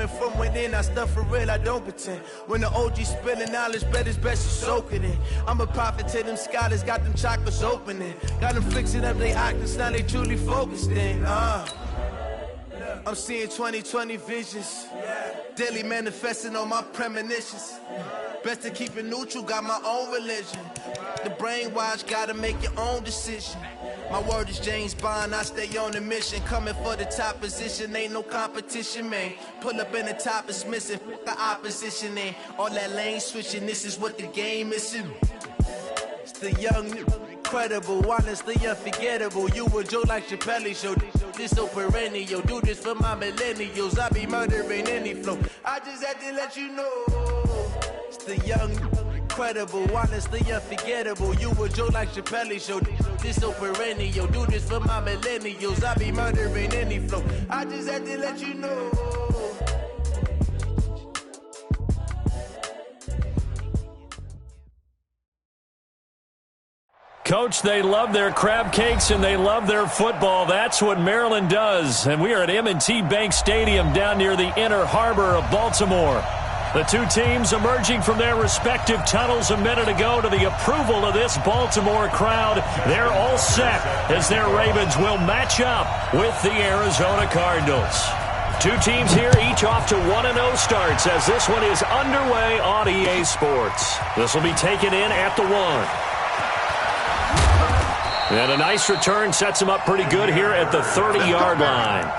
coming from within. I stuff for real, I don't pretend. When the OG spilling knowledge, bet it's best you soak it in. I'm a prophet to them scholars, got them chakras opening. Got them fixing up they octaves, now they truly focused in. I'm seeing 2020 visions. Daily manifesting on my premonitions. Best to keep it neutral, got my own religion. The brainwash, gotta make your own decision. My word is James Bond, I stay on a mission. Coming for the top position, ain't no competition, man. Pull up in the top, it's missing, the opposition in. All that lane switching, this is what the game is. It's the young, incredible, honestly unforgettable. You a joke like Chappelle show. This so perennial, do this for my millennials. I be murdering any flow. I just had to let you know. It's the young, incredible, honestly unforgettable. You a joke like Chappelle show. This so perennial, do this for my millennials. I be murdering any flow. I just had to let you know. Coach, they love their crab cakes and they love their football. That's what Maryland does. And we are at M&T Bank Stadium down near the Inner Harbor of Baltimore. The two teams emerging from their respective tunnels a minute ago to the approval of this Baltimore crowd. They're all set as their Ravens will match up with the Arizona Cardinals. Two teams here, each off to 1-0 starts as this one is underway on EA Sports. This will be taken in at the 1. And a nice return sets him up pretty good here at the 30-yard line.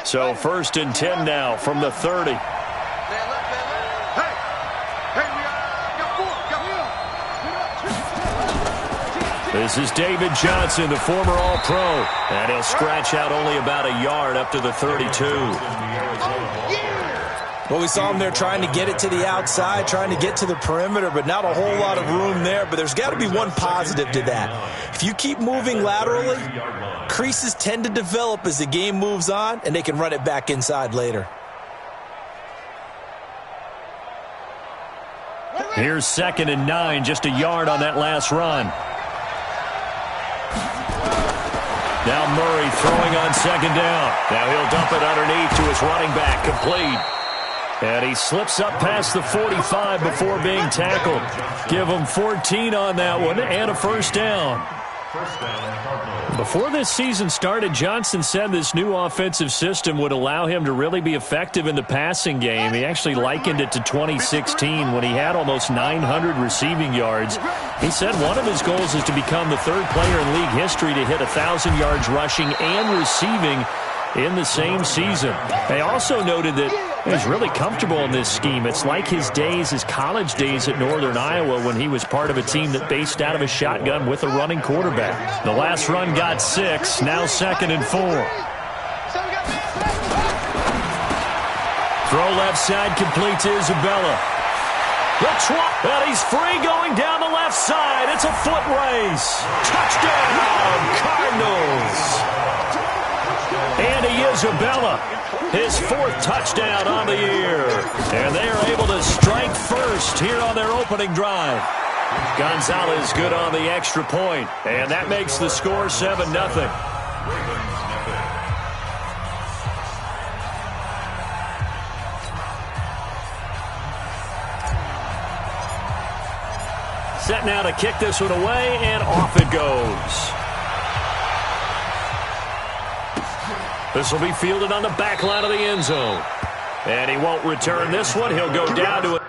So 1st and 10 now from the 30. This is David Johnson, the former All-Pro, and he'll scratch out only about a yard up to the 32. Well, we saw him there trying to get it to the outside, trying to get to the perimeter, but not a whole lot of room there. But there's got to be one positive to that. If you keep moving laterally, creases tend to develop as the game moves on, and they can run it back inside later. Here's 2nd and 9, just a yard on that last run. Now Murray throwing on 2nd down. Now he'll dump it underneath to his running back, complete. And he slips up past the 45 before being tackled. Give him 14 on that one and a 1st down. Before this season started, Johnson said this new offensive system would allow him to really be effective in the passing game. He actually likened it to 2016 when he had almost 900 receiving yards. He said one of his goals is to become the 3rd player in league history to hit 1,000 yards rushing and receiving in the same season. They also noted that he's really comfortable in this scheme. It's like his college days at Northern Iowa when he was part of a team that based out of a shotgun with a running quarterback. The last run got 6, now 2nd and 4. Throw left side, complete to Isabella. And he's free going down the left side. It's a foot race. Touchdown, Cardinals. Andy Isabella, his 4th touchdown on the year. And they are able to strike first here on their opening drive. Gonzalez good on the extra point, and that makes the score 7-0. Set now to kick this one away, and off it goes. This will be fielded on the back line of the end zone. And he won't return this one. He'll go down to it.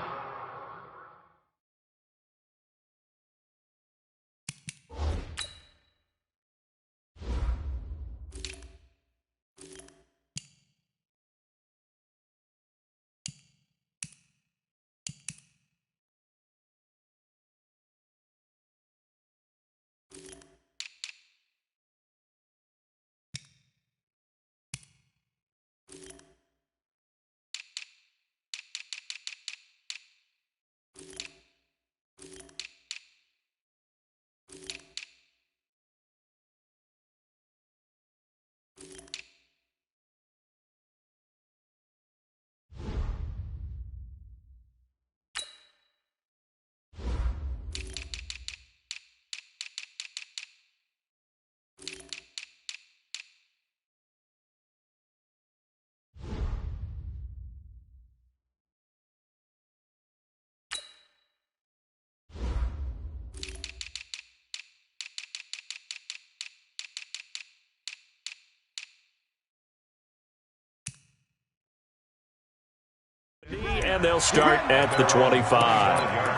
and they'll start at the 25.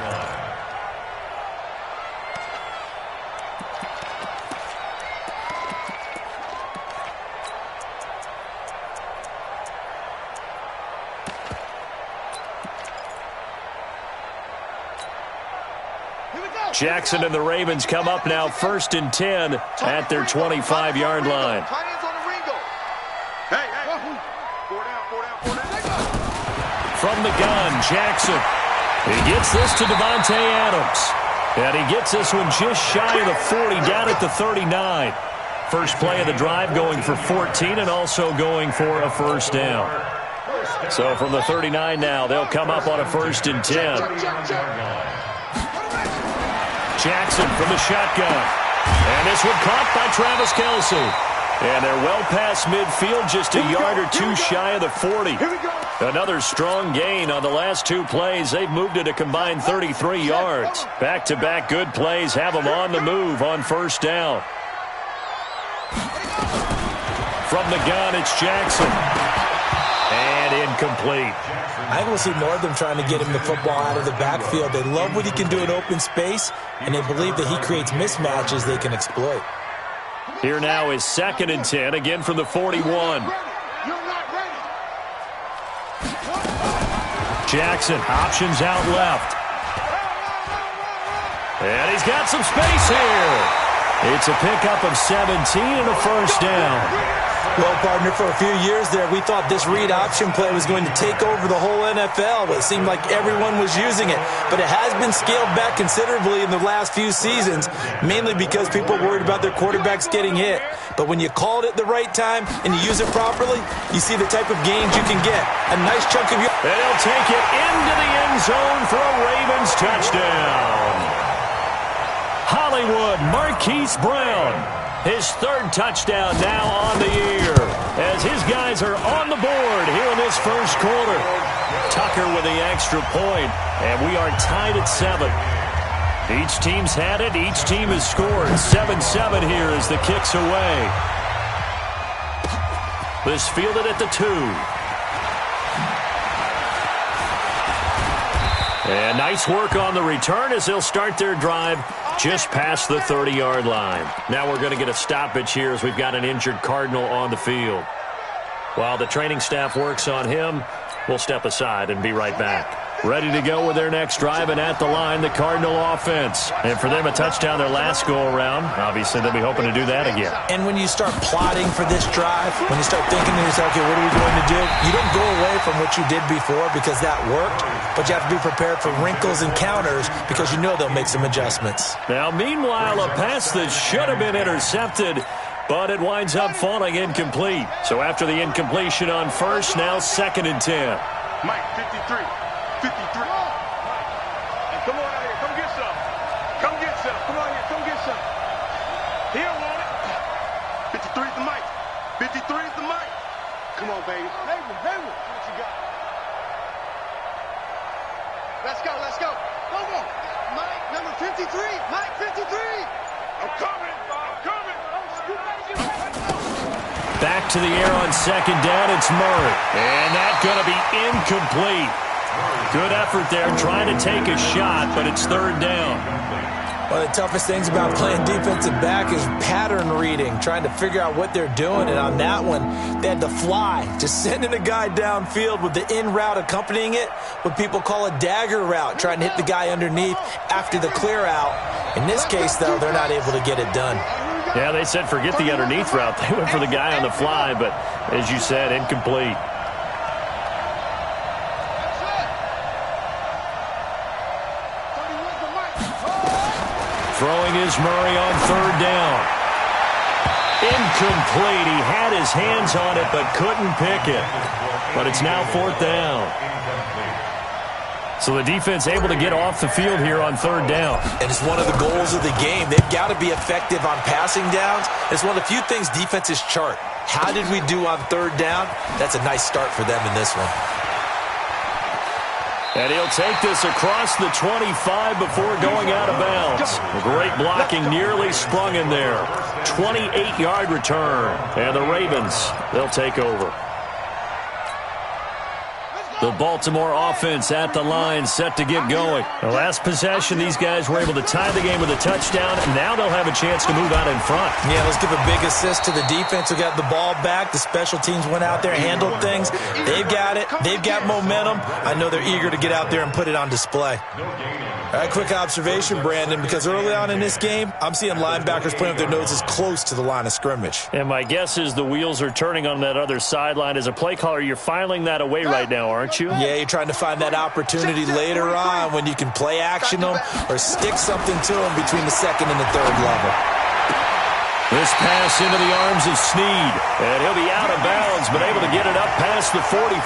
Jackson and the Ravens come up now 1st and 10 at their 25-yard line. From the gun, Jackson. He gets this to Devontae Adams. And he gets this one just shy of the 40, down at the 39. First play of the drive going for 14 and also going for a first down. So from the 39 now, they'll come up on a 1st and 10. Jackson from the shotgun. And this one caught by Travis Kelce. And they're well past midfield, just a yard or two shy of the 40. Another strong gain on the last 2 plays. They've moved it a combined 33 yards. Back-to-back good plays have them on the move on first down. From the gun, it's Jackson. And incomplete. I think we'll see more of them trying to get him the football out of the backfield. They love what he can do in open space, and they believe that he creates mismatches they can exploit. Here now is 2nd and 10, again from the 41. Jackson, options out left. And he's got some space here. It's a pickup of 17 and a first down. Well, partner, for a few years there, we thought this read option play was going to take over the whole NFL. It seemed like everyone was using it. But it has been scaled back considerably in the last few seasons, mainly because people are worried about their quarterbacks getting hit. But when you call it at the right time and you use it properly, you see the type of gains you can get. A nice chunk of your... And he'll take it into the end zone for a Ravens touchdown. Hollywood Marquise Brown. His 3rd touchdown now on the year as his guys are on the board here in this first quarter. Tucker with the extra point, and we are tied at 7. Each team's had it. Each team has scored. 7-7 here as the kick's away. This fielded at the 2. And nice work on the return as they'll start their drive just past the 30-yard line. Now we're going to get a stoppage here as we've got an injured Cardinal on the field. While the training staff works on him, we'll step aside and be right back. Ready to go with their next drive, and at the line, the Cardinal offense. And for them, a touchdown their last go-around. Obviously, they'll be hoping to do that again. And when you start plotting for this drive, when you start thinking to yourself, okay, what are we going to do? You don't go away from what you did before because that worked, but you have to be prepared for wrinkles and counters because you know they'll make some adjustments. Now, meanwhile, a pass that should have been intercepted, but it winds up falling incomplete. So after the incompletion on first, now 2nd and 10. Mike, 53. 53. And come on out here. Come get some. Come get some. Come on here. Come get some. He don't want it. 53 is the mic. 53 is the mic. Come on, baby. Haywood. What you got? Let's go. Come on. Mike, number 53. Mike, 53. I'm coming. Back to the air on 2nd down. It's Murray. And that's going to be incomplete. Good effort there trying to take a shot, but it's 3rd down. One of the toughest things about playing defensive back is pattern reading, trying to figure out what they're doing. And on that one, they had to fly, just sending a guy downfield with the in route accompanying it, what people call a dagger route, trying to hit the guy underneath after the clear out. In this case, though, they're not able to get it done. Yeah, they said forget the underneath route. They went for the guy on the fly, but as you said, incomplete. Throwing is Murray on 3rd down. Incomplete. He had his hands on it but couldn't pick it. But it's now 4th down. So the defense able to get off the field here on 3rd down. And it's one of the goals of the game. They've got to be effective on passing downs. It's one of the few things defenses chart. How did we do on 3rd down? That's a nice start for them in this one. And he'll take this across the 25 before going out of bounds. Great blocking, nearly sprung in there. 28-yard return. And the Ravens, they'll take over. The Baltimore offense at the line, set to get going. The last possession, these guys were able to tie the game with a touchdown, and now they'll have a chance to move out in front. Yeah, let's give a big assist to the defense who got the ball back. The special teams went out there, handled things. They've got it. They've got momentum. I know they're eager to get out there and put it on display. All right, quick observation, Brandon, because early on in this game, I'm seeing linebackers playing with their noses close to the line of scrimmage. And my guess is the wheels are turning on that other sideline. As a play caller, you're filing that away right now, aren't you? Yeah, you're trying to find that opportunity later on when you can play action them or stick something to them between the second and the third level. This pass into the arms of Snead, and he'll be out of bounds, but able to get it up past the 45.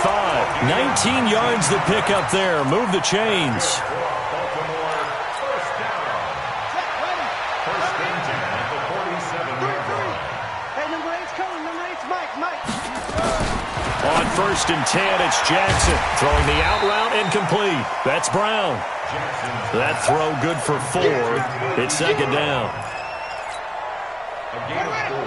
19 yards to pick up there. Move the chains. On 1st and 10, it's Jackson throwing the out route incomplete. That's Brown. That throw good for 4. It's second down.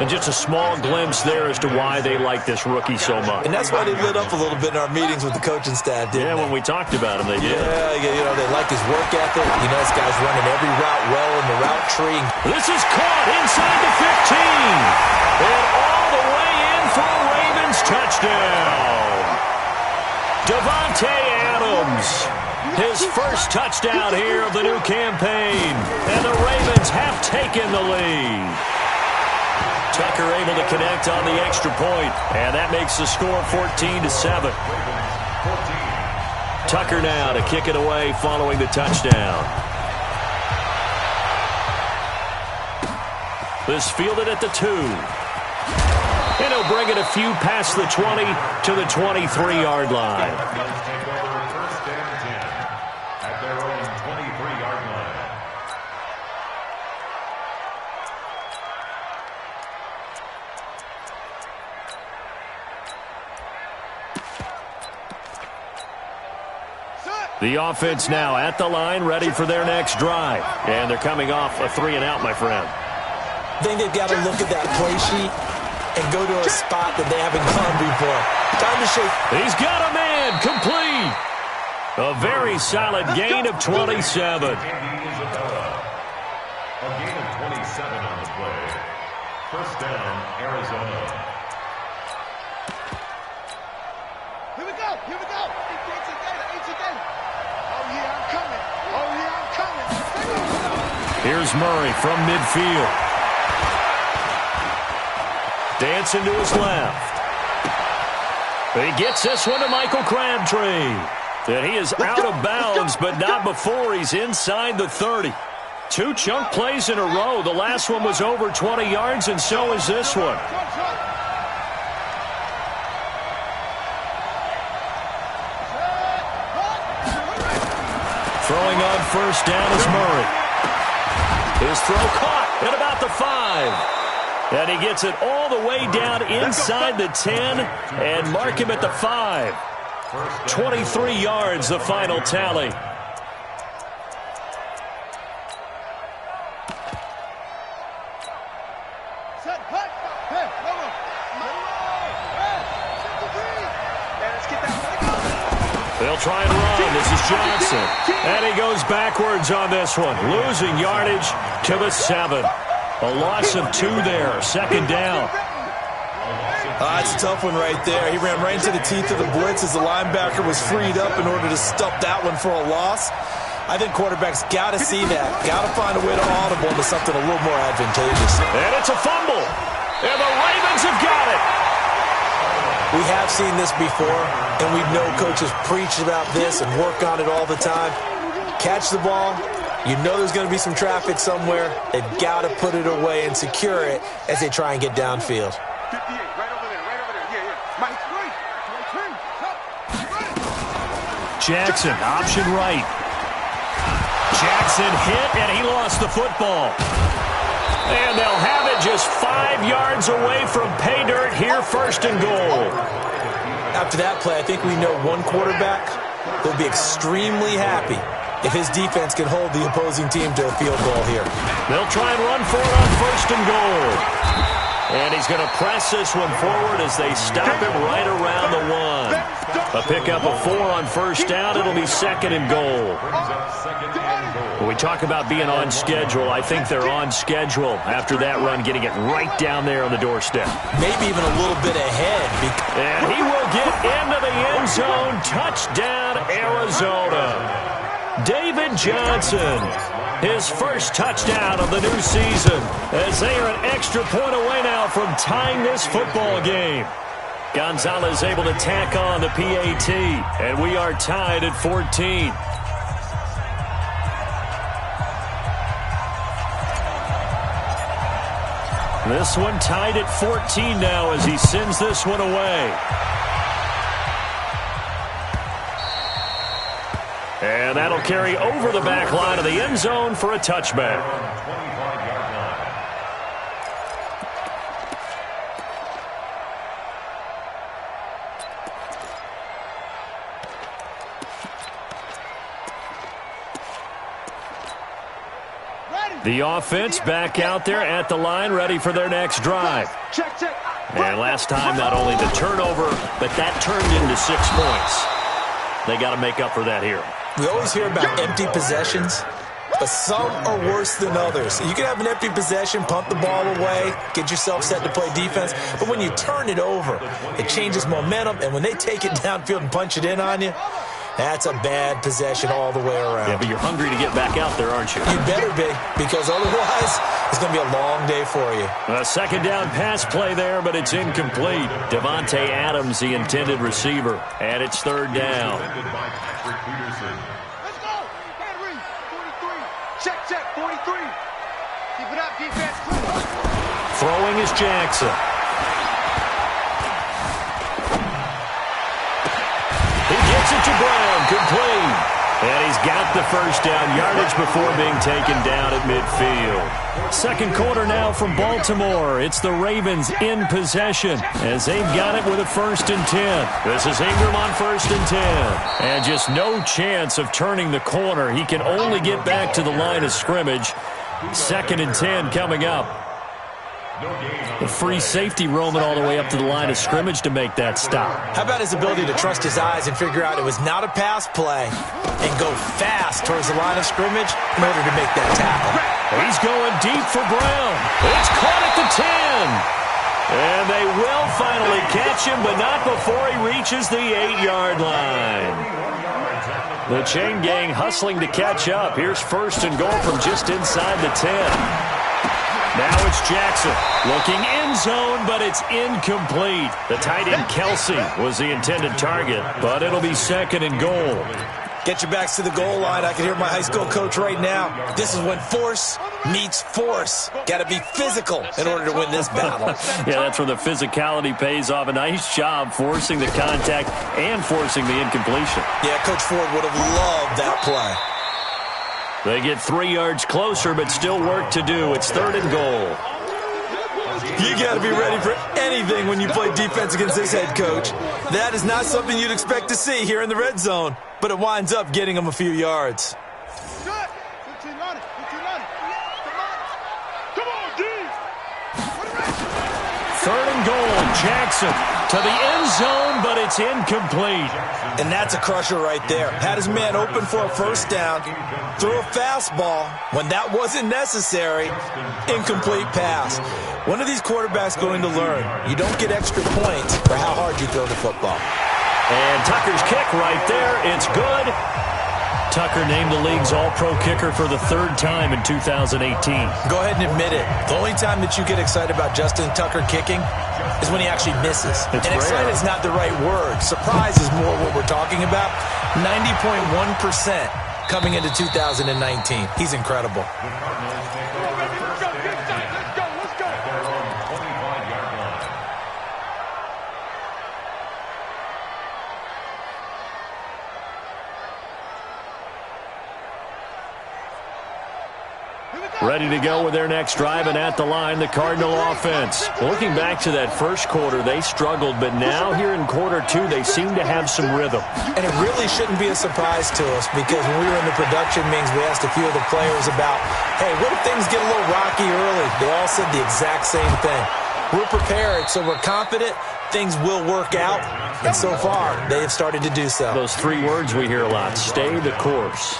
And just a small glimpse there as to why they like this rookie so much. And that's why they lit up a little bit in our meetings with the coaching staff, didn't they? When we talked about him, they did. Yeah, you know, they like his work ethic. You know, this guy's running every route well in the route tree. This is caught inside the 15. And all the way in for a Ravens touchdown. Davante Adams. His first touchdown here of the new campaign. And the Ravens have taken the lead. Tucker able to connect on the extra point, and that makes the score 14-7. Tucker now to kick it away following the touchdown. This fielded at the 2. And he'll bring it a few past the 20 to the 23-yard line. The offense now at the line, ready for their next drive. And they're coming off a 3-and-out, my friend. I think they've got to look at that play sheet and go to a spot that they haven't gone before. Time to shake. He's got a man, complete. A very solid gain of 27. A gain of 27 on the play. First down, Arizona. Here we go. Here we go. It's again. Oh, yeah, I'm coming. Oh, yeah, I'm coming. Here's Murray from midfield. Dancing to his left. He gets this one to Michael Crabtree. And he is out of bounds, but not before he's inside the 30. 2 chunk plays in a row. The last one was over 20 yards, and so is this one. Throwing on first down is Murray. His throw caught at about the 5. And he gets it all the way down inside the 10 and mark him at the 5. 23 yards, the final tally. They'll try and run. This is Johnson. And he goes backwards on this one, losing yardage to the 7. A loss of 2 there. Second down. It's a tough one right there. He ran right into the teeth of the blitz as the linebacker was freed up in order to stop that one for a loss. I think quarterbacks got to see that. Got to find a way to audible into something a little more advantageous. And it's a fumble. And the Ravens have got it. We have seen this before, and we know coaches preach about this and work on it all the time. Catch the ball. You know there's going to be some traffic somewhere. They've got to put it away and secure it as they try and get downfield. 58, right over there. Yeah. Mike, Jackson, option right. Jackson hit, and he lost the football. And they'll have it just 5 yards away from pay dirt here, first and goal. After that play, I think we know one quarterback will be extremely happy if his defense can hold the opposing team to a field goal here. They'll try and run for it on first and goal. And he's going to press this one forward as they stop him right around the 1. A pickup of 4 on first down. It'll be second and goal. When we talk about being on schedule, I think they're on schedule after that run, getting it right down there on the doorstep. Maybe even a little bit ahead. And he will get into the end zone. Touchdown, Arizona. David Johnson, his first touchdown of the new season, as they are an extra point away now from tying this football game. Gonzalez able to tack on the PAT, and we are tied at 14. This one tied at 14 now as he sends this one away. And that'll carry over the back line of the end zone for a touchback. The offense back out there at the line, ready for their next drive. And last time, not only the turnover, but that turned into 6 points. They got to make up for that here. We always hear about empty possessions, but some are worse than others. You can have an empty possession, pump the ball away, get yourself set to play defense, but when you turn it over, it changes momentum, and when they take it downfield and punch it in on you, that's a bad possession all the way around. Yeah, but you're hungry to get back out there, aren't you? You better be, because otherwise it's going to be a long day for you. A second down pass play there, but it's incomplete. Devontae Adams, the intended receiver, and it's third down. Let's go. Henry, 43. Check, 43. Keep it up, defense. Throwing is Jackson. He gets it to Brown, complete. And he's got the first down, yardage before being taken down at midfield. Second quarter now from Baltimore. It's the Ravens in possession as they've got it with a 1st and 10. This is Ingram on 1st and 10. And just no chance of turning the corner. He can only get back to the line of scrimmage. 2nd and 10 coming up. The free safety roaming all the way up to the line of scrimmage to make that stop. How about his ability to trust his eyes and figure out it was not a pass play and go fast towards the line of scrimmage in order to make that tackle? He's going deep for Brown. It's caught at the 10. And they will finally catch him, but not before he reaches the 8-yard line. The chain gang hustling to catch up. Here's 1st and goal from just inside the 10. Now it's Jackson looking end zone, but it's incomplete. The tight end Kelsey was the intended target, but it'll be 2nd and goal. Get your backs to the goal line. I can hear my high school coach right now. This is when force meets force. Got to be physical in order to win this battle. Yeah, that's where the physicality pays off. A nice job forcing the contact and forcing the incompletion. Yeah, Coach Ford would have loved that play. They get 3 yards closer, but still work to do. It's 3rd and goal. You got to be ready for anything when you play defense against this head coach. That is not something you'd expect to see here in the red zone, but it winds up getting them a few yards. Third and goal, Jackson to the end zone, but it's incomplete. And that's a crusher right there. Had his man open for a 1st down, threw a fastball. When that wasn't necessary, incomplete pass. When are these quarterbacks going to learn? You don't get extra points for how hard you throw the football. And Tucker's kick right there. It's good. Tucker named the league's all-pro kicker for the 3rd time in 2018. Go ahead and admit it. The only time that you get excited about Justin Tucker kicking is when he actually misses. And excited is not the right word. Surprise is more what we're talking about. 90.1% coming into 2019. He's incredible. Ready to go with their next drive, and at the line, the Cardinal offense. Looking back to that first quarter, they struggled, but now here in quarter 2, they seem to have some rhythm. And it really shouldn't be a surprise to us, because when we were in the production meetings, we asked a few of the players about, hey, what if things get a little rocky early? They all said the exact same thing. we're prepared, so we're confident things will work out. And so far, they have started to do so. Those 3 words we hear a lot, stay the course.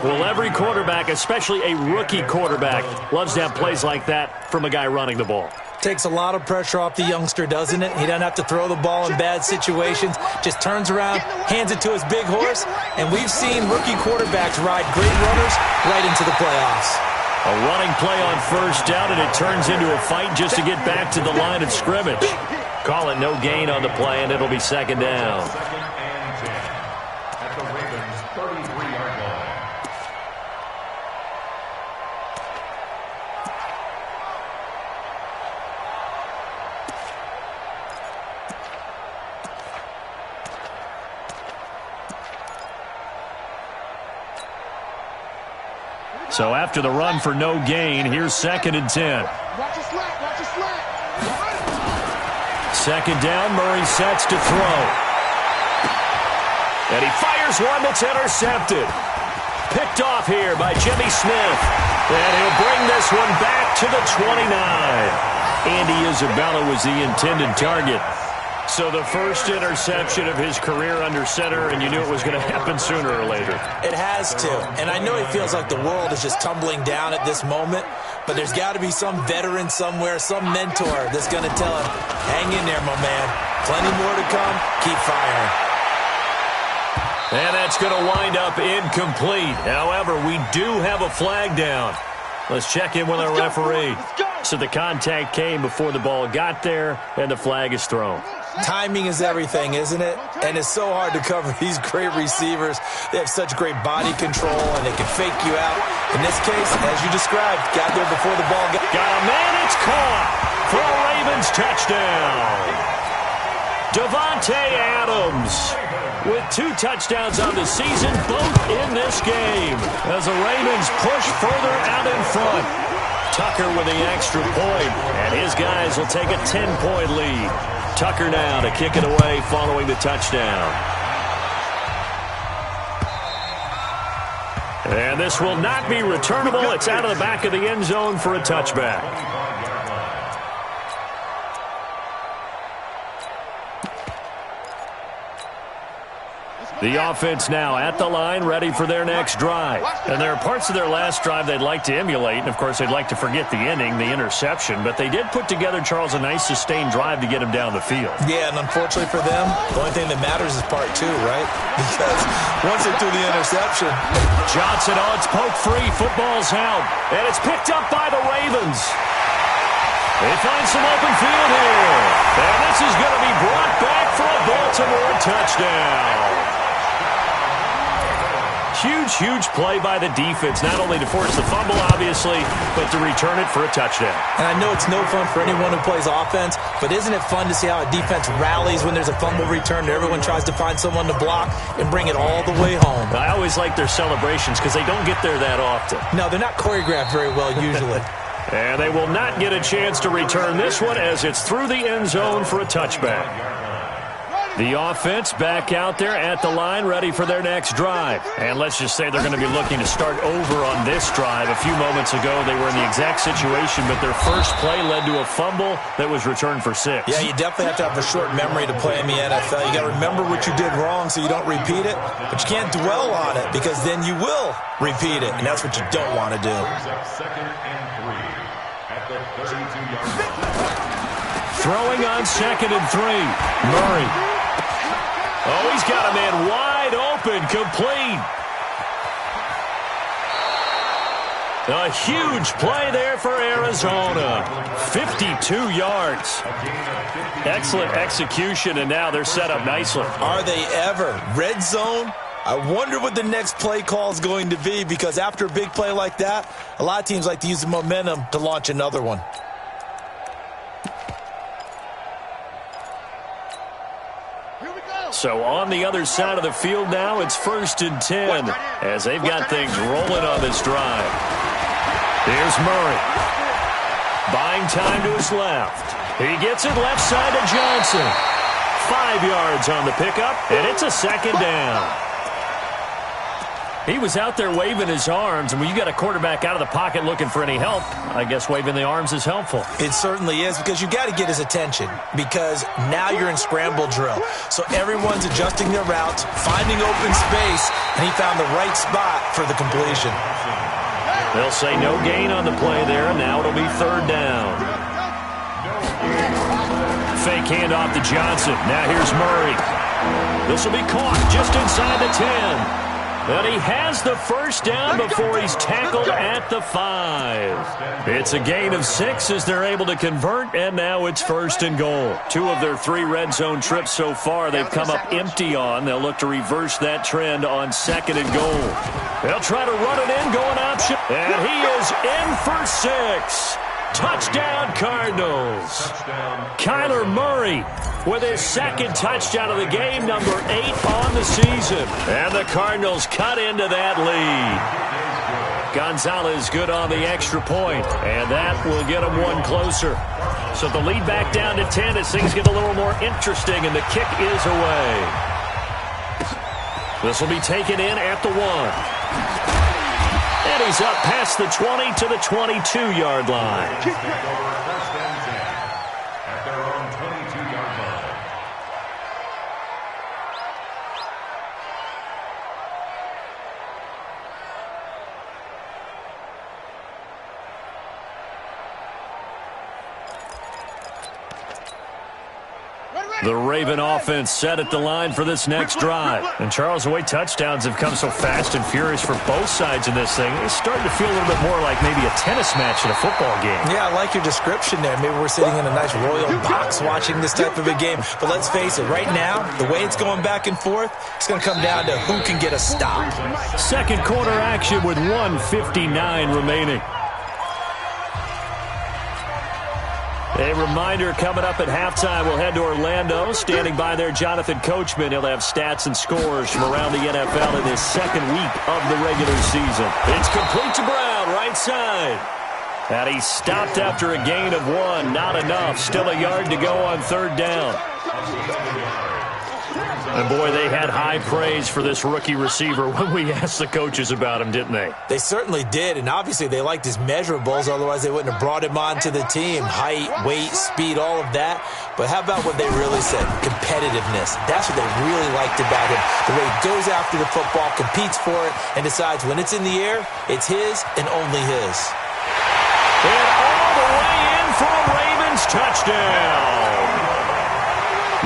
Well, every quarterback, especially a rookie quarterback, loves to have plays like that from a guy running the ball. Takes a lot of pressure off the youngster, doesn't it? He doesn't have to throw the ball in bad situations. Just turns around, hands it to his big horse. And we've seen rookie quarterbacks ride great runners right into the playoffs. A running play on first down, and it turns into a fight just to get back to the line of scrimmage. Call it no gain on the play, and it'll be second down. Second and 10 at the Ravens' 33-yard line. So after the run for no gain, here's second and 10. Watch your slack, watch your slack. Second down, Murray sets to throw. And he fires one that's intercepted. Picked off here by Jimmy Smith. And he'll bring this one back to the 29. Andy Isabella was the intended target. So the first interception of his career under center, and you knew it was going to happen sooner or later. It has to. And I know it feels like the world is just tumbling down at this moment, but there's got to be some veteran somewhere, some mentor that's going to tell him, hang in there, my man. Plenty more to come. Keep firing. And that's going to wind up incomplete. However, we do have a flag down. Let's check in with our referee. So the contact came before the ball got there, and the flag is thrown. Timing is everything, isn't it? And it's so hard to cover these great receivers. They have such great body control, and they can fake you out. In this case, as you described, got there before the ball got a man, it's caught for a Ravens touchdown. Davante Adams with 2 touchdowns on the season, both in this game, as the Ravens push further out in front. Tucker with the extra point, and his guys will take a 10-point lead. Tucker now to kick it away following the touchdown. And this will not be returnable. It's out of the back of the end zone for a touchback. The offense now at the line, ready for their next drive. And there are parts of their last drive they'd like to emulate. And, of course, they'd like to forget the ending, the interception. But they did put together, Charles, a nice sustained drive to get him down the field. Yeah, and unfortunately for them, the only thing that matters is part 2, right? Because once they threw the interception. Johnson on, it's poked free. Football's out. And it's picked up by the Ravens. They find some open field here. And this is going to be brought back for a Baltimore touchdown. Huge, huge play by the defense, not only to force the fumble, obviously, but to return it for a touchdown. And I know it's no fun for anyone who plays offense, but isn't it fun to see how a defense rallies when there's a fumble return and everyone tries to find someone to block and bring it all the way home? I always like their celebrations because they don't get there that often. No, they're not choreographed very well usually. And they will not get a chance to return this one as it's through the end zone for a touchback. The offense back out there at the line, ready for their next drive. And let's just say they're going to be looking to start over on this drive. A few moments ago, they were in the exact situation, but their first play led to a fumble that was returned for 6. Yeah, you definitely have to have a short memory to play in the NFL. You got to remember what you did wrong so you don't repeat it, but you can't dwell on it because then you will repeat it, and that's what you don't want to do. Second and 3 at the 32-yard line. Throwing on second and 3, Murray. Oh, he's got a man wide open, complete. A huge play there for Arizona. 52 yards. Excellent execution, and now they're set up nicely. Are they ever? Red zone? I wonder what the next play call is going to be because after a big play like that, a lot of teams like to use the momentum to launch another one. So on the other side of the field now, it's 1st and 10 as they've got things rolling on this drive. Here's Murray. Buying time to his left. He gets it left side to Johnson. 5 yards on the pickup, and it's a second down. He was out there waving his arms, and when you got a quarterback out of the pocket looking for any help, I guess waving the arms is helpful. It certainly is, because you got to get his attention, because now you're in scramble drill. So everyone's adjusting their routes, finding open space, and he found the right spot for the completion. They'll say no gain on the play there, and now it'll be third down. Fake handoff to Johnson. Now here's Murray. This will be caught just inside the 10. And he has the first down before he's tackled at the 5. It's a gain of 6 as they're able to convert, and now it's first and goal. 2 of their 3 red zone trips so far they've come up empty on. They'll look to reverse that trend on second and goal. They'll try to run it in, going option, and he is in for 6. Touchdown, Cardinals. Kyler Murray with his second touchdown of the game, number 8 on the season. And the Cardinals cut into that lead. Gonzalez good on the extra point, and that will get them one closer. So the lead back down to 10 as things get a little more interesting, and the kick is away. This will be taken in at the 1. And he's up past the 20 to the 22-yard line. Take over first and 10 at their own 22-yard line. The Raven offense set at the line for this next drive. And Charles, the way touchdowns have come so fast and furious for both sides in this thing, it's starting to feel a little bit more like maybe a tennis match in a football game. Yeah, I like your description there. Maybe we're sitting in a nice royal box watching this type of a game. But let's face it, right now, the way it's going back and forth, it's going to come down to who can get a stop. Second quarter action with 1:59 remaining. A reminder coming up at halftime, we'll head to Orlando. Standing by there, Jonathan Coachman. He'll have stats and scores from around the NFL in his second week of the regular season. It's complete to Brown, right side. And he stopped after a gain of 1. Not enough. Still a yard to go on third down. And, boy, they had high praise for this rookie receiver when we asked the coaches about him, didn't they? They certainly did, and obviously they liked his measurables. Otherwise, they wouldn't have brought him onto the team. Height, weight, speed, all of that. But how about what they really said? Competitiveness. That's what they really liked about him. The way he goes after the football, competes for it, and decides when it's in the air, it's his and only his. And all the way in for a Ravens touchdown.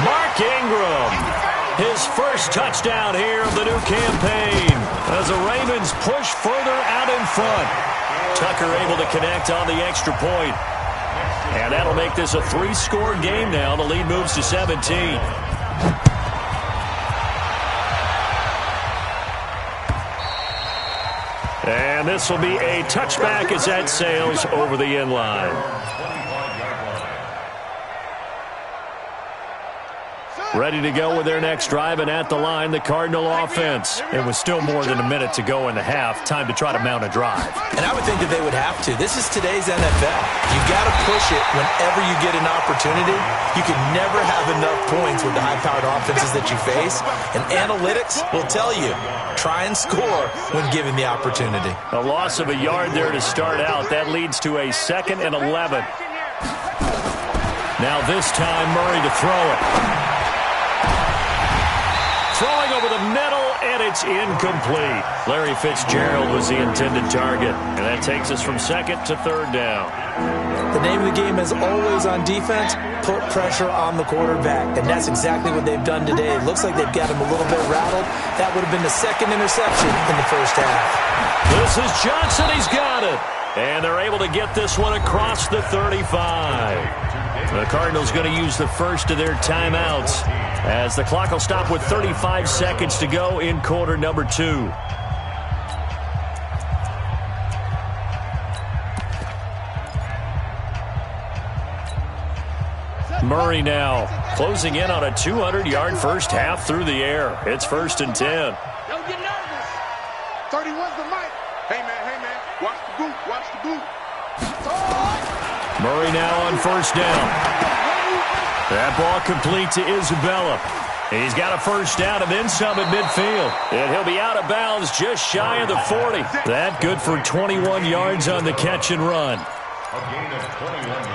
Mark Ingram. His first touchdown here of the new campaign as the Ravens push further out in front. Tucker able to connect on the extra point. And that'll make this a 3-score game now. The lead moves to 17. And this will be a touchback as that sails over the end line. Ready to go with their next drive, and at the line, the Cardinal offense. It was still more than a minute to go in the half. Time to try to mount a drive. And I would think that they would have to. This is today's NFL. You got to push it whenever you get an opportunity. You can never have enough points with the high-powered offenses that you face. And analytics will tell you, try and score when given the opportunity. A loss of a yard there to start out. That leads to a 2nd and 11. Now this time, Murray to throw it. Throwing over the middle, and it's incomplete. Larry Fitzgerald was the intended target, and that takes us from 2nd to 3rd down. The name of the game is always on defense, put pressure on the quarterback, and that's exactly what they've done today. It looks like they've got him a little bit rattled. That would have been the 2nd interception in the first half. This is Johnson. He's got it. And they're able to get this one across the 35. The Cardinals going to use the first of their timeouts as the clock will stop with 35 seconds to go in quarter number 2. Murray now closing in on a 200-yard first half through the air. It's 1st and 10. Don't get nervous. 31's the mic. Hey, man, watch the boot, watch the boot. Murray now on 1st down. That ball complete to Isabella. He's got a first down and then some at midfield. And he'll be out of bounds just shy of the 40. That good for 21 yards on the catch and run. A gain of 21 yards.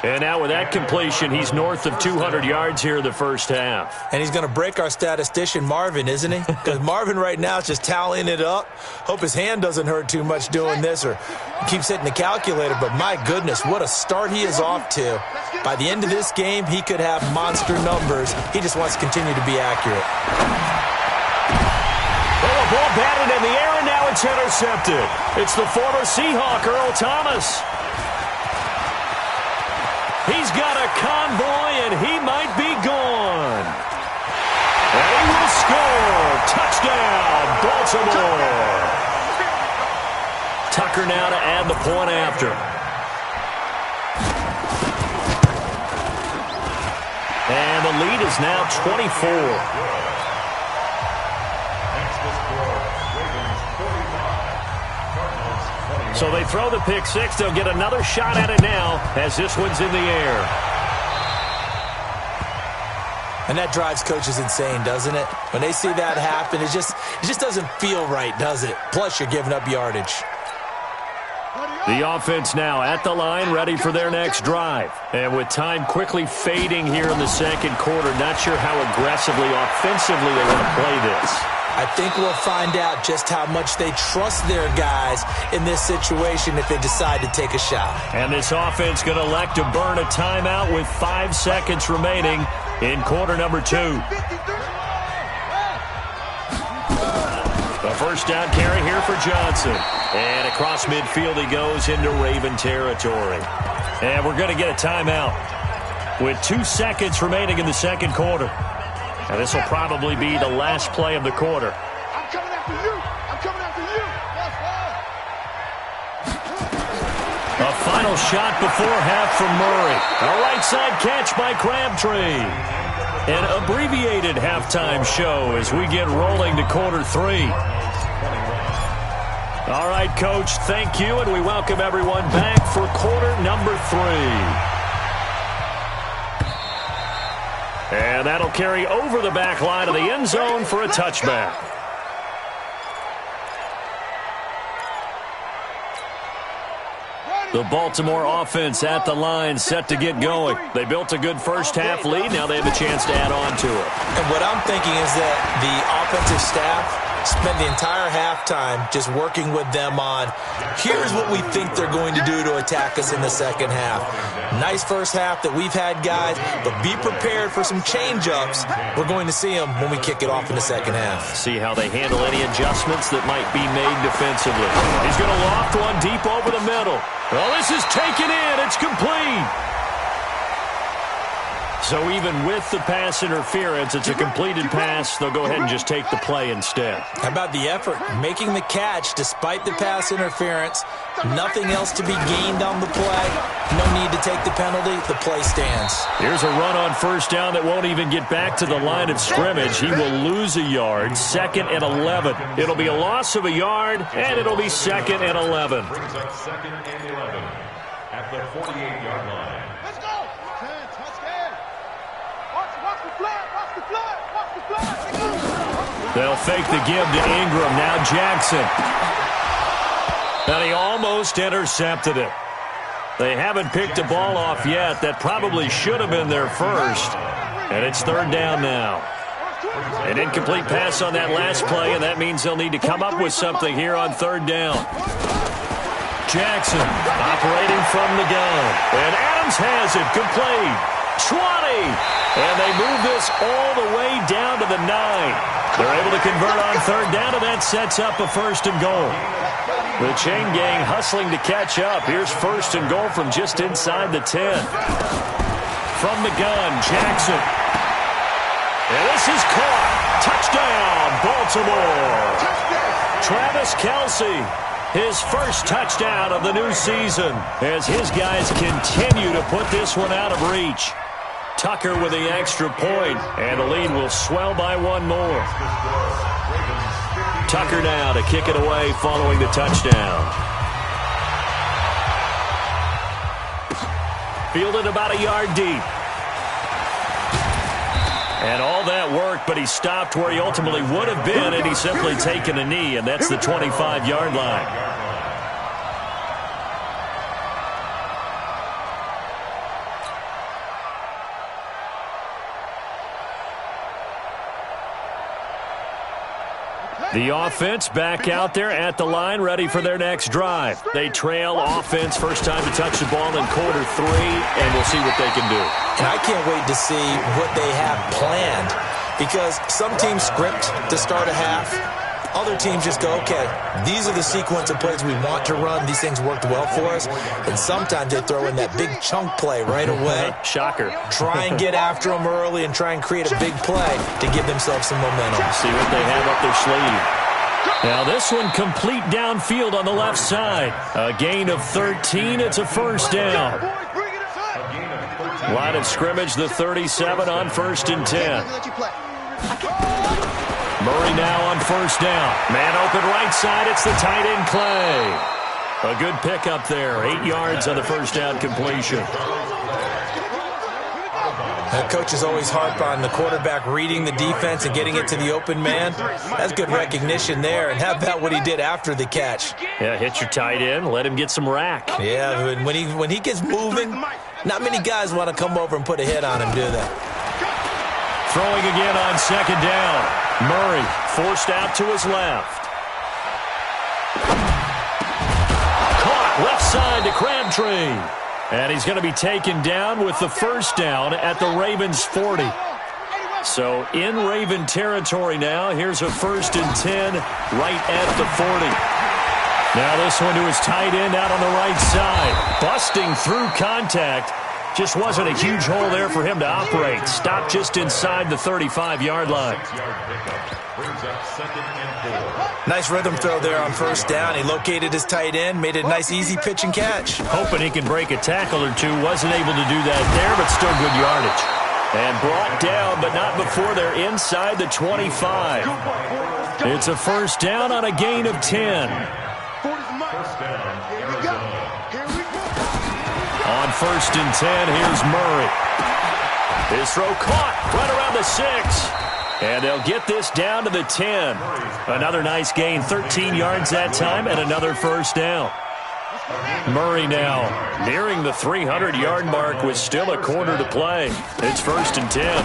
And now with that completion, he's north of 200 yards here in the first half. And he's going to break our statistician Marvin, isn't he? Because Marvin right now is just tallying it up. Hope his hand doesn't hurt too much doing this or keeps hitting the calculator. But my goodness, what a start he is off to. By the end of this game, he could have monster numbers. He just wants to continue to be accurate. Well, a ball batted in the air, and now it's intercepted. It's the former Seahawk, Earl Thomas. He's got a convoy, and he might be gone. And he will score. Touchdown, Baltimore. Tucker now to add the point after. And the lead is now 24. So they throw the pick six. They'll get another shot at it now as this one's in the air. And that drives coaches insane, doesn't it? When they see that happen, it just doesn't feel right, does it? Plus, you're giving up yardage. The offense now at the line, ready for their next drive. And with time quickly fading here in the second quarter, not sure how aggressively, offensively they want to play this. I think we'll find out just how much they trust their guys in this situation if they decide to take a shot. And this offense going to elect to burn a timeout with 5 seconds remaining in quarter number 2. The first down carry here for Johnson. And across midfield he goes into Raven territory. And we're going to get a timeout with 2 seconds remaining in the second quarter. And this will probably be the last play of the quarter. I'm coming after you. I'm coming after you. A final shot before half from Murray. A right side catch by Crabtree. An abbreviated halftime show as we get rolling to quarter 3. All right, Coach, thank you, and we welcome everyone back for quarter number 3. And that'll carry over the back line of the end zone for a touchback. The Baltimore offense at the line, set to get going. They built a good first half lead. Now they have a chance to add on to it. And what I'm thinking is that the offensive staff spent the entire halftime just working with them on, here's what we think they're going to do to attack us in the second half. Nice first half that we've had, guys, but be prepared for some change-ups. We're going to see them when we kick it off in the second half. See how they handle any adjustments that might be made defensively. He's going to loft one deep over the middle. Well, this is taken in. It's complete. So even with the pass interference, it's a completed pass. They'll go ahead and just take the play instead. How about the effort? Making the catch despite the pass interference. Nothing else to be gained on the play. No need to take the penalty. The play stands. Here's a run on first down that won't even get back to the line of scrimmage. He will lose a yard. 2nd and 11. It'll be a loss of a yard, and it'll be 2nd and 11. Brings up 2nd and 11 at the 48-yard line. Let's go. Touchdown. Watch the flag. Watch the flag. Watch the flag. They'll fake the give to Ingram. Now Jackson. And he almost intercepted it. They haven't picked a ball off yet. That probably should have been their first. And it's 3rd down now. An incomplete pass on that last play, and that means they'll need to come up with something here on 3rd down. Jackson operating from the gun. And Adams has it complete. 20. And they move this all the way down to the 9. They're able to convert on 3rd down, and that sets up a 1st and goal. The chain gang hustling to catch up. Here's 1st and goal from just inside the 10. From the gun, Jackson. And this is caught. Touchdown, Baltimore. Travis Kelce, his first touchdown of the new season as his guys continue to put this one out of reach. Tucker with the extra point, and the lead will swell by 1 more. Tucker now to kick it away following the touchdown. Fielded about a yard deep. And all that work, but he stopped where he ultimately would have been, and he's simply taken a knee, and that's the 25-yard line. The offense back out there at the line, ready for their next drive. They trail offense, first time to touch the ball in quarter 3, and we'll see what they can do. And I can't wait to see what they have planned, because some teams script to start a half. Other teams just go, okay, these are the sequence of plays we want to run. These things worked well for us. And sometimes they throw in that big chunk play right away. Shocker. Try and get after them early and try and create a big play to give themselves some momentum. See what they have up their sleeve. Now this one complete downfield on the left side. A gain of 13. It's a first down. Line of scrimmage, the 37 on 1st and 10. Murray now on first down. Man open right side. It's the tight end Clay. A good pickup there. 8 yards on the first down completion. Coaches always harp on the quarterback reading the defense and getting it to the open man. That's good recognition there. And how about what he did after the catch? Yeah, hit your tight end. Let him get some rack. Yeah, when he gets moving, not many guys want to come over and put a hit on him, do they? Throwing again on second down. Murray forced out to his left. Caught left side to Crabtree. And he's going to be taken down with the first down at the Ravens' 40. So in Raven territory now. Here's a 1st and 10 right at the 40. Now this one to his tight end out on the right side. Busting through contact. Just wasn't a huge hole there for him to operate. Stopped just inside the 35-yard line. Nice rhythm throw there on first down. He located his tight end, made a nice easy pitch and catch. Hoping he can break a tackle or two. Wasn't able to do that there, but still good yardage. And brought down, but not before they're inside the 25. It's a first down on a gain of 10. On 1st and 10, here's Murray. His throw caught right around the 6. And they'll get this down to the 10. Another nice gain, 13 yards that time, and another first down. Murray now nearing the 300-yard mark with still a quarter to play. It's 1st and 10.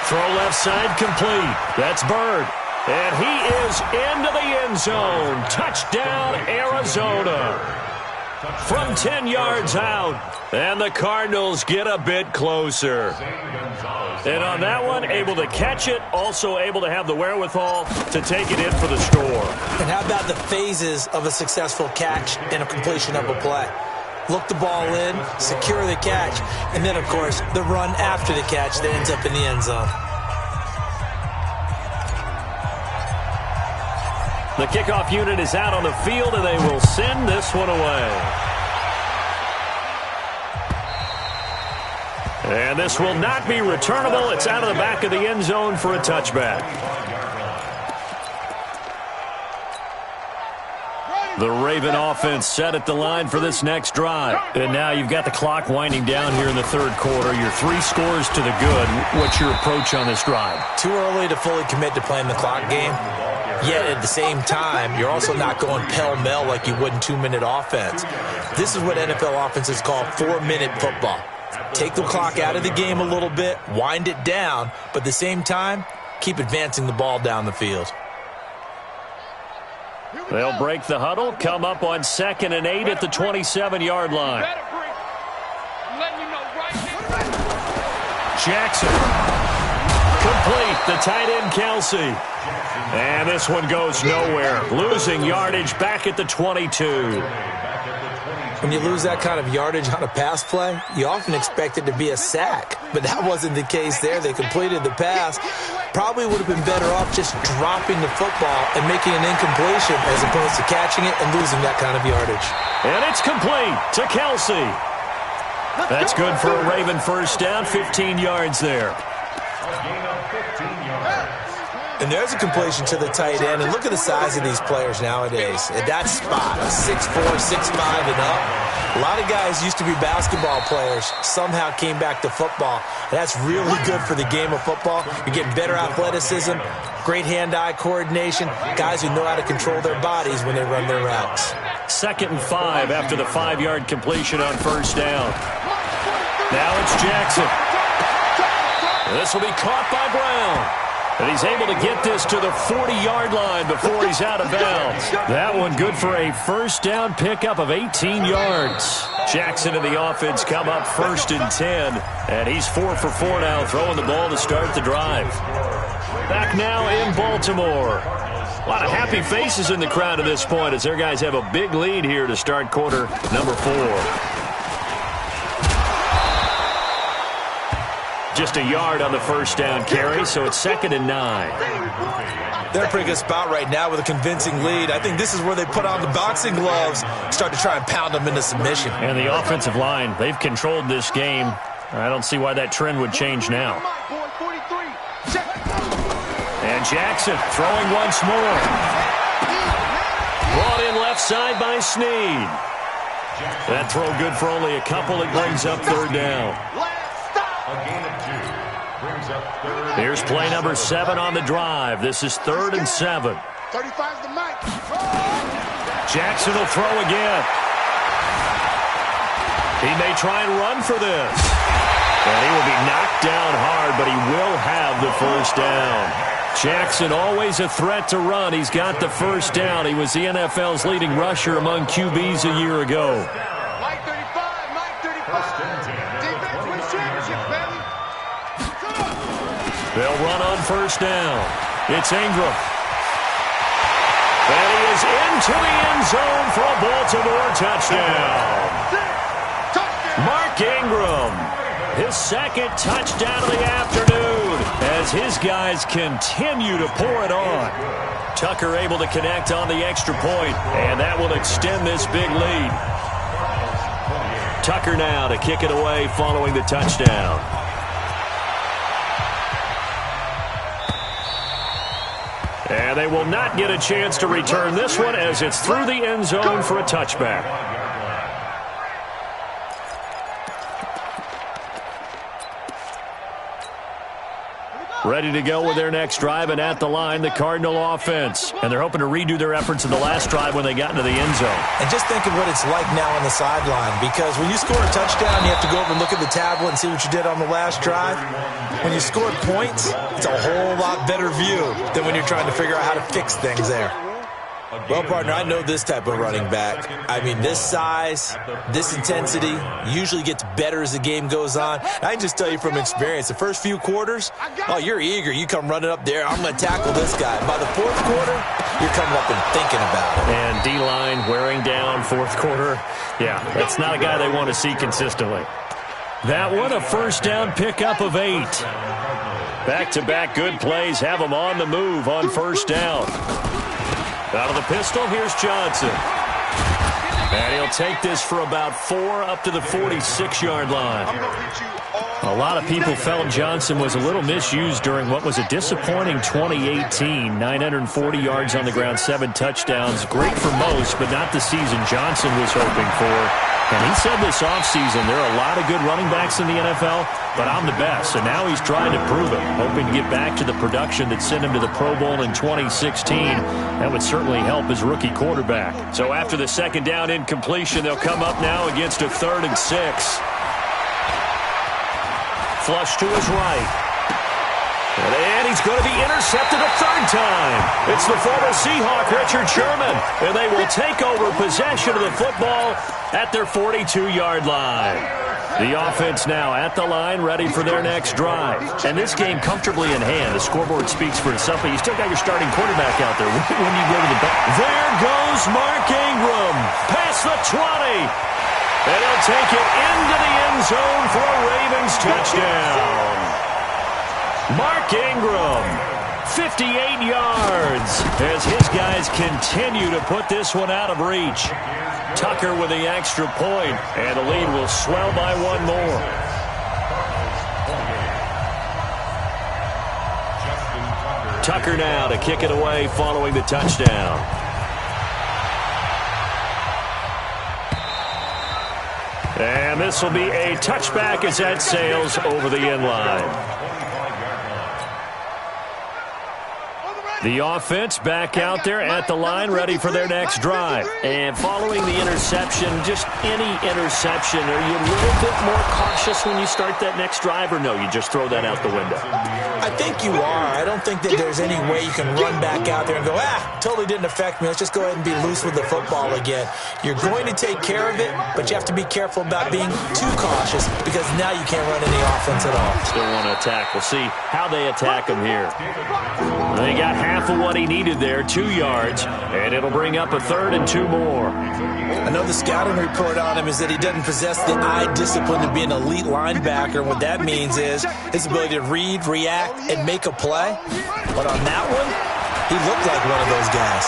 Throw left side complete. That's Bird. And he is into the end zone. Touchdown, Arizona. From 10 yards out. And the Cardinals get a bit closer. And on that one, able to catch it, also able to have the wherewithal to take it in for the score. And how about the phases of a successful catch and a completion of a play? Look the ball in, secure the catch, and then, of course, the run after the catch that ends up in the end zone. The kickoff unit is out on the field, and they will send this one away. And this will not be returnable. It's out of the back of the end zone for a touchback. The Raven offense set at the line for this next drive. And now you've got the clock winding down here in the third quarter. You're 3 scores to the good. What's your approach on this drive? Too early to fully commit to playing the clock game. Yet at the same time, you're also not going pell-mell like you would in 2-minute offense. This is what NFL offenses call 4-minute football. Take the clock out of the game a little bit, wind it down, but at the same time, keep advancing the ball down the field. They'll break the huddle, come up on 2nd and 8 at the 27-yard line. Jackson. Complete, the tight end Kelsey. And this one goes nowhere. Losing yardage back at the 22. When you lose that kind of yardage on a pass play, you often expect it to be a sack. But that wasn't the case there. They completed the pass. Probably would have been better off just dropping the football and making an incompletion as opposed to catching it and losing that kind of yardage. And it's complete to Kelsey. That's good for a Raven first down, 15 yards there. And there's a completion to the tight end. And look at the size of these players nowadays. At that spot, 6'4", 6'5", and up. A lot of guys used to be basketball players, somehow came back to football. That's really good for the game of football. You're getting better athleticism, great hand-eye coordination, guys who know how to control their bodies when they run their routes. 2nd and 5 after the 5-yard completion on 1st down. Now it's Jackson. This will be caught by Brown. And he's able to get this to the 40-yard line before he's out of bounds. That one good for a 1st down pickup of 18 yards. Jackson and the offense come up 1st and 10. And he's 4 for 4 now, throwing the ball to start the drive. Back now in Baltimore. A lot of happy faces in the crowd at this point as their guys have a big lead here to start quarter number 4. Just a yard on the 1st down carry, so it's 2nd and 9. They're in a pretty good spot right now with a convincing lead. I think this is where they put on the boxing gloves, start to try and pound them into submission. And the offensive line, they've controlled this game. I don't see why that trend would change now. And Jackson throwing once more. Brought in left side by Snead. That throw good for only a couple. It brings up 3rd down. Here's play number 7 on the drive. This is 3rd and 7. 35's the mic. Jackson will throw again. He may try and run for this. And he will be knocked down hard, but he will have the 1st down. Jackson always a threat to run. He's got the 1st down. He was the NFL's leading rusher among QBs a year ago. Mike 35, Mike 35. Defense wins championships, baby. They'll run on 1st down. It's Ingram. And he is into the end zone for a Baltimore touchdown. Mark Ingram, his 2nd touchdown of the afternoon as his guys continue to pour it on. Tucker able to connect on the extra point, and that will extend this big lead. Tucker now to kick it away following the touchdown. And they will not get a chance to return this one as it's through the end zone for a touchback. Ready to go with their next drive, and at the line, the Cardinal offense. And they're hoping to redo their efforts in the last drive when they got into the end zone. And just think of what it's like now on the sideline, because when you score a touchdown, you have to go over and look at the tablet and see what you did on the last drive. When you score points, it's a whole lot better view than when you're trying to figure out how to fix things there. Well, partner, I know this type of running back. I mean, this size, this intensity usually gets better as the game goes on. I can just tell you from experience, the first few quarters, oh, you're eager. You come running up there, I'm going to tackle this guy. By the 4th quarter, you're coming up and thinking about it. And D-line wearing down 4th quarter. Yeah, that's not a guy they want to see consistently. That one, a 1st down pickup of 8. Back-to-back good plays have them on the move on 1st down. Out of the pistol, here's Johnson. And he'll take this for about 4 up to the 46-yard line. A lot of people felt Johnson was a little misused during what was a disappointing 2018. 940 yards on the ground, 7 touchdowns. Great for most, but not the season Johnson was hoping for. And he said this offseason, there are a lot of good running backs in the NFL, but I'm the best. And now he's trying to prove it, hoping to get back to the production that sent him to the Pro Bowl in 2016. That would certainly help his rookie quarterback. So after the 2nd down incompletion, they'll come up now against a 3rd and 6. Flush to his right. And he's going to be intercepted a 3rd time. It's the former Seahawk, Richard Sherman. And they will take over possession of the football at their 42-yard line. The offense now at the line, ready for their next drive. And this game comfortably in hand. The scoreboard speaks for itself, but you still got your starting quarterback out there when you go to the back. There goes Mark Ingram. Past the 20. And he'll take it into the end zone for a Ravens touchdown. Mark Ingram, 58 yards, as his guys continue to put this one out of reach. Tucker with the extra point, and the lead will swell by 1 more. Tucker now to kick it away following the touchdown. And this will be a touchback as that sails over the end line. The offense back out there at the line, ready for their next drive. And following the interception, just any interception, are you a little bit more cautious when you start that next drive, or no, you just throw that out the window? I think you are. I don't think that there's any way you can run back out there and go, totally didn't affect me. Let's just go ahead and be loose with the football again. You're going to take care of it, but you have to be careful about being too cautious because now you can't run any offense at all. Still want to attack. We'll see how they attack him here. They got half of what he needed there, 2 yards, and it'll bring up a 3rd and 2 more. I know the scouting report on him is that he doesn't possess the eye discipline to be an elite linebacker. And what that means is his ability to read, react, and make a play. But on that one, he looked like one of those guys.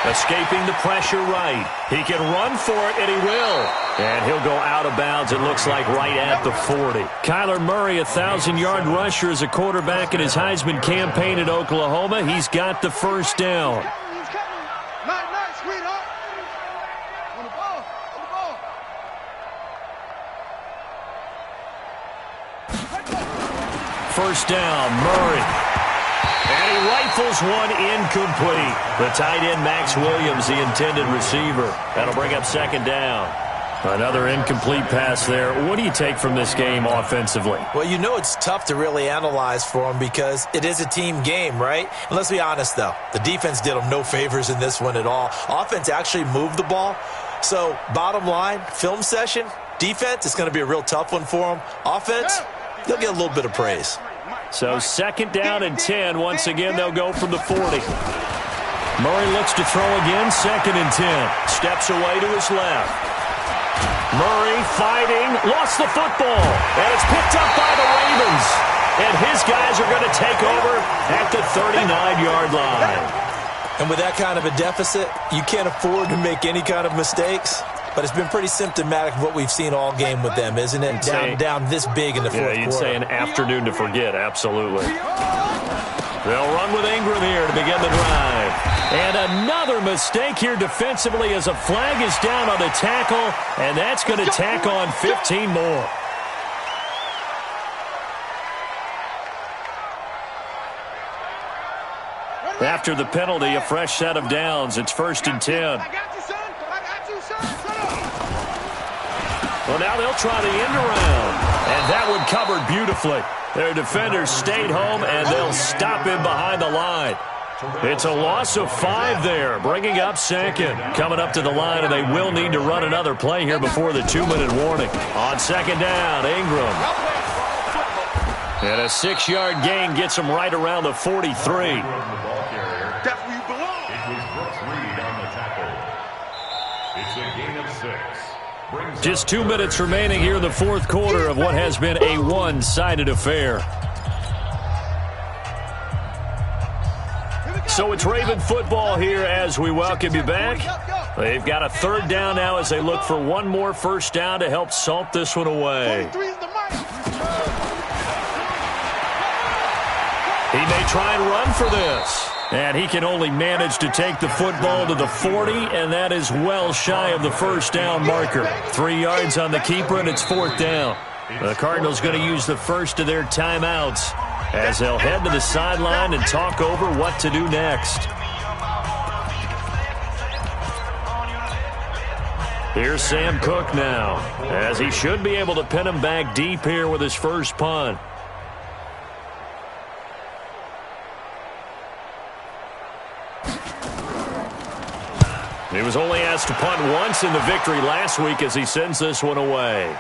Escaping the pressure right. He can run for it, and he will. And he'll go out of bounds, it looks like, right at the 40. Kyler Murray, a 1,000-yard rusher as a quarterback in his Heisman campaign at Oklahoma. He's got the first down. First down, Murray. And he rifles one incomplete. The tight end, Max Williams, the intended receiver. That'll bring up 2nd down. Another incomplete pass there. What do you take from this game offensively? Well, you know it's tough to really analyze for them because it is a team game, right? And let's be honest, though. The defense did them no favors in this one at all. Offense actually moved the ball. So, bottom line, film session, defense, it's going to be a real tough one for them. Offense, they'll get a little bit of praise. So 2nd down and 10. Once again, they'll go from the 40. Murray looks to throw again. 2nd and 10. Steps away to his left. Murray fighting. Lost the football. And it's picked up by the Ravens. And his guys are going to take over at the 39-yard line. And with that kind of a deficit, you can't afford to make any kind of mistakes. But it's been pretty symptomatic of what we've seen all game with them, isn't it? Down this big in the fourth quarter. Yeah, you'd say an afternoon to forget, absolutely. They'll run with Ingram here to begin the drive. And another mistake here defensively as a flag is down on the tackle, and that's going to tack on 15 more. After the penalty, a fresh set of downs. It's 1st and 10. Well, now they'll try the end around. And that one covered beautifully. Their defenders stayed home, and they'll stop him behind the line. It's a loss of 5 there, bringing up 2nd. Coming up to the line, and they will need to run another play here before the 2-minute warning. On 2nd down, Ingram. And a 6-yard gain gets him right around the 43. Just 2 minutes remaining here in the fourth quarter of what has been a one-sided affair. So it's Raven football here as we welcome you back. They've got a 3rd down now as they look for one more first down to help salt this one away. He may try and run for this. And he can only manage to take the football to the 40, and that is well shy of the first down marker. 3 yards on the keeper, and it's 4th down. The Cardinals going to use the first of their timeouts as they'll head to the sideline and talk over what to do next. Here's Sam Cook now, as he should be able to pin him back deep here with his first punt. He was only asked to punt once in the victory last week as he sends this one away.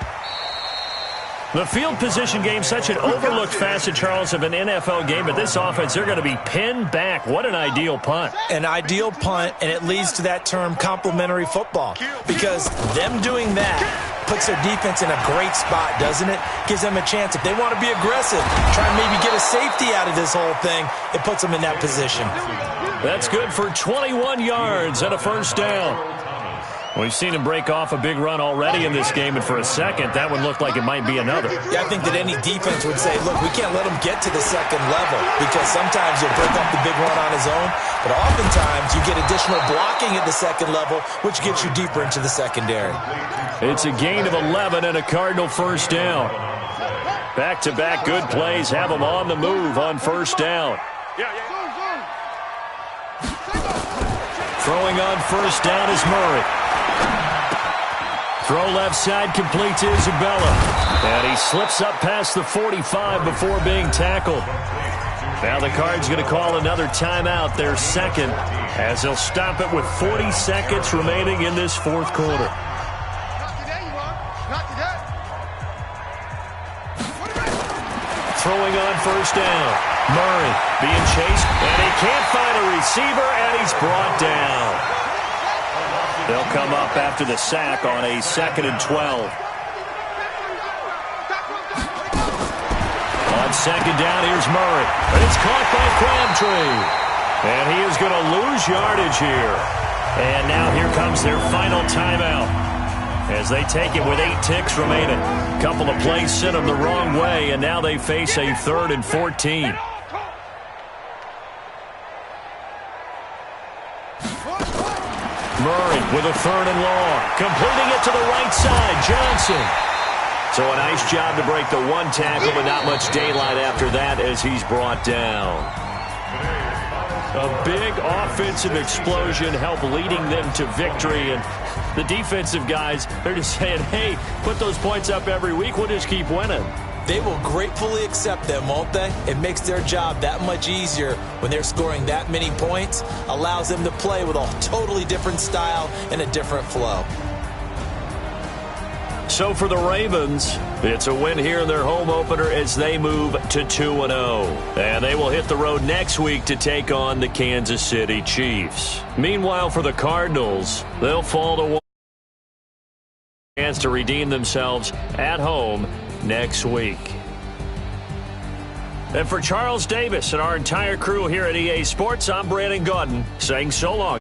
The field position game, such an overlooked facet, Charles, of an NFL game, but this offense, they're going to be pinned back. What an ideal punt. An ideal punt, and it leads to that term complementary football, because them doing that puts their defense in a great spot, doesn't it? Gives them a chance. If they want to be aggressive, try and maybe get a safety out of this whole thing, it puts them in that position. That's good for 21 yards and a first down. We've seen him break off a big run already in this game, and for a second, that one looked like it might be another. Yeah, I think that any defense would say, look, we can't let him get to the second level because sometimes he'll break off the big run on his own, but oftentimes you get additional blocking at the second level, which gets you deeper into the secondary. It's a gain of 11 and a Cardinal first down. Back-to-back good plays have them on the move on first down. Throwing on first down is Murray. Throw left side complete to Isabella. And he slips up past the 45 before being tackled. Now the Cards going to call another timeout, their second, as they'll stop it with 40 seconds remaining in this fourth quarter. Throwing on first down. Murray being chased, and he can't find a receiver, and he's brought down. They'll come up after the sack on a 2nd and 12. On second down, here's Murray. But it's caught by Crabtree. And he is going to lose yardage here. And now here comes their final timeout as they take it with 8 ticks remaining. A couple of plays sent them the wrong way, and now they face a 3rd and 14. Murray with a 3rd and long. Completing it to the right side. Johnson. So a nice job to break the one tackle, but not much daylight after that as he's brought down. A big offensive explosion helped leading them to victory. And the defensive guys, they're just saying, hey, put those points up every week. We'll just keep winning. They will gratefully accept them, won't they? It makes their job that much easier when they're scoring that many points. Allows them to play with a totally different style and a different flow. So for the Ravens, it's a win here in their home opener as they move to 2-0. And they will hit the road next week to take on the Kansas City Chiefs. Meanwhile, for the Cardinals, they'll fall to 1. Chance to redeem themselves at home next week. And for Charles Davis and our entire crew here at EA Sports, I'm Brandon Gaudin saying so long.